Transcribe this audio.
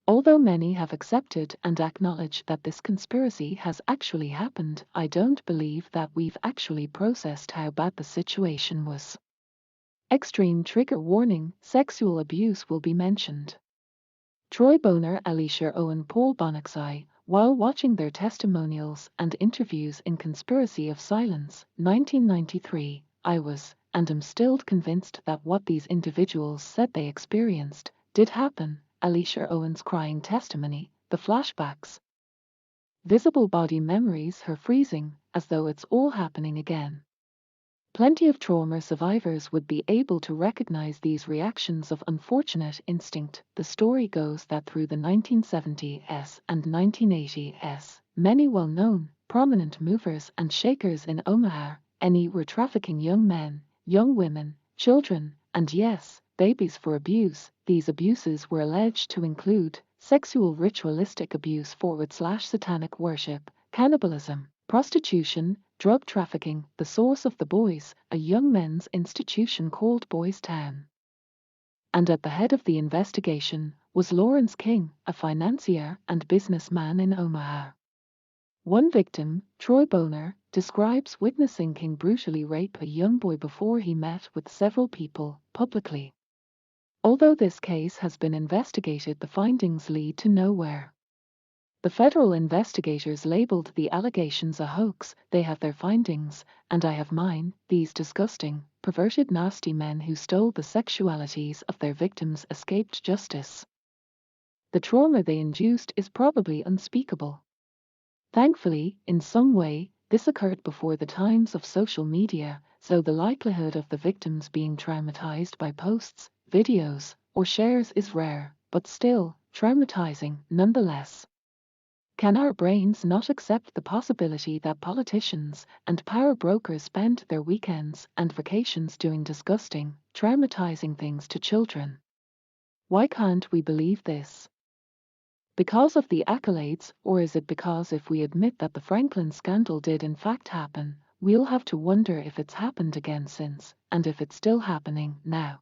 Although many have accepted and acknowledged that this conspiracy has actually happened, I don't believe that we've actually processed how bad the situation was. Extreme trigger warning: sexual abuse will be mentioned. Troy Boner, Alicia Owen, Paul Bonaxai. While watching their testimonials and interviews in Conspiracy of Silence, 1993, I was, and am still convinced that what these individuals said they experienced did happen. Alicia Owen's crying testimony, the flashbacks, visible body memories, her freezing, as though it's all happening again. Plenty of trauma survivors would be able to recognize these reactions of unfortunate instinct. The story goes that through the 1970s and 1980s, many well-known, prominent movers and shakers in Omaha, NE, were trafficking young men, young women, children, and yes, babies for abuse. These abuses were alleged to include sexual ritualistic abuse / satanic worship, cannibalism, prostitution, drug trafficking. The source of the Boys, a young men's institution called Boys Town. And at the head of the investigation was Lawrence King, a financier and businessman in Omaha. One victim, Troy Boner, describes witnessing King brutally rape a young boy before he met with several people publicly. Although this case has been investigated, the findings lead to nowhere. The federal investigators labeled the allegations a hoax. They have their findings, and I have mine. These disgusting, perverted, nasty men who stole the sexualities of their victims escaped justice. The trauma they induced is probably unspeakable. Thankfully, in some way, this occurred before the times of social media, so the likelihood of the victims being traumatized by posts, videos, or shares is rare, but still, traumatizing nonetheless. Can our brains not accept the possibility that politicians and power brokers spend their weekends and vacations doing disgusting, traumatizing things to children? Why can't we believe this? Because of the accolades, or is it because if we admit that the Franklin scandal did in fact happen, we'll have to wonder if it's happened again since, and if it's still happening now?